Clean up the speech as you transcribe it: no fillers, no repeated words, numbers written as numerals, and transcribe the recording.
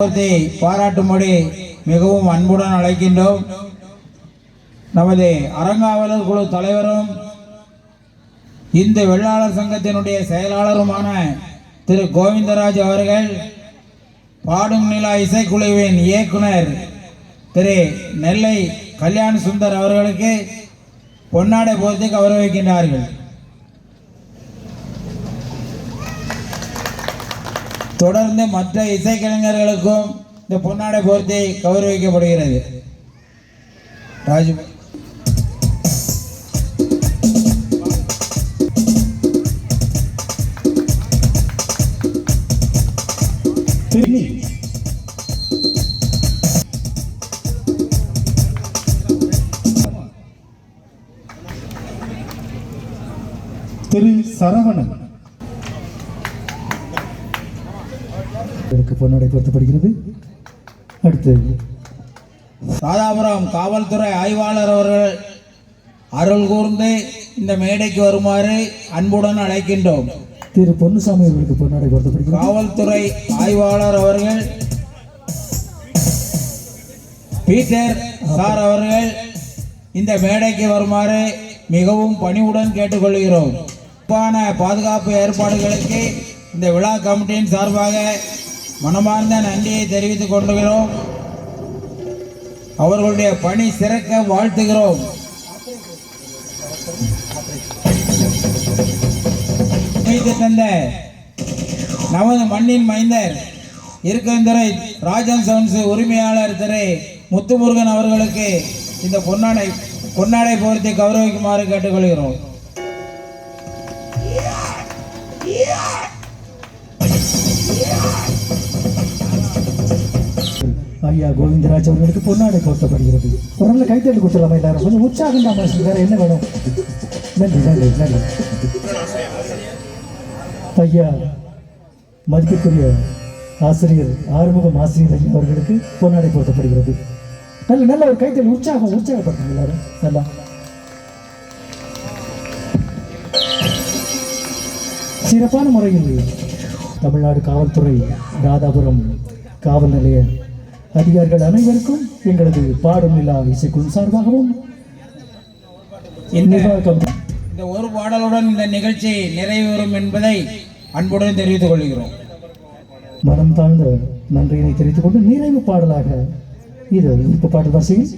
பாராட்டும்படி மிகவும் அன்புடன் அழைக்கின்றோம். நமது அறங்காவலர் குழு தலைவரும் இந்து வெள்ளாளர் சங்கத்தினுடைய செயலாளருமான திரு கோவிந்தராஜ் அவர்கள், பாடும் நிலா இசைக்குழுவின் இயக்குனர் திரு நெல்லை கல்யாண சுந்தர் அவர்களுக்கு பொன்னாடை போர்த்தி கௌரவிக்கின்றார்கள். தொடர்ந்து மற்ற இசைக்கலைஞர்களுக்கும் இந்த பொன்னாடை போர்த்தி கௌரவிக்கப்படுகிறது. ராஜு திரு சரவணன் பொன்னாடை பொருத்தப்படுகிறது. அடுத்து ராதாபுரம் காவல்துறை ஆய்வாளர் அவர்கள் அருள் கூர்ந்து இந்த மேடைக்கு வருமாறு அன்புடன் அழைக்கின்றோம். திரு பொன்னுசாமி அவர்களுக்கு பொன்னாடை பொருத்தப்படுகிறது. காவல்துறை ஆய்வாளர் அவர்கள் பீட்டர் சார் அவர்கள் இந்த மேடைக்கு வருமாறு மிகவும் பணிவுடன் கேட்டுக்கொள்கிறோம். பாதுகாப்பு ஏற்பாடுகளுக்கு இந்த விழா கமிட்டியின் சார்பாக மனமார்ந்த நன்றியை தெரிவித்துக் கொள்கிறோம். அவர்களுடைய பணி சிறக்க வாழ்த்துகிறோம். தந்த நமது மண்ணின் மைந்தர் இருக்கந்துறை ராஜன் சவுன்ஸ் உரிமையாளர் திரு முத்துமுருகன் அவர்களுக்கு இந்த பொன்னாடை போர்த்தி கௌரவிக்குமாறு கேட்டுக்கொள்கிறோம். ஐயா கோவிந்தராஜ் அவர்களுக்கு பொன்னாடை போர்த்தப்படுகிறது. ஒரு நாள் கைத்தட்டு கொடுத்துடலாமா எல்லாரும்? கொஞ்சம் உற்சாகம் தான், வேற என்ன வேணும்? நன்றி நன்றி நன்றி. ஐயா மதிப்புக்குரிய ஆசிரியர் ஆறுமுகம் ஆசிரியர் ஐயா அவர்களுக்கு பொன்னாடை போர்த்தப்படுகிறது. நல்ல நல்ல ஒரு கைத்தட்டு, உற்சாகப்படுத்துங்க எல்லாரும். நல்லா சிறப்பான முறையில் தமிழ்நாடு காவல்துறை ராதாபுரம் காவல் நிலைய அதிகாரிகள் அனைவருக்கும் எங்களது பாடும் நிலா இசைக்குழு சார்பாகவும் இந்த ஒரு பாடலுடன் இந்த நிகழ்ச்சி நிறைவேறும் என்பதை அன்புடன் தெரிவித்துக் கொள்கிறோம். மனம் தாழ்ந்த நன்றியினை தெரிவித்துக் கொண்டு நிறைவு பாடலாக இது விருப்ப பாடல் வரிசையில்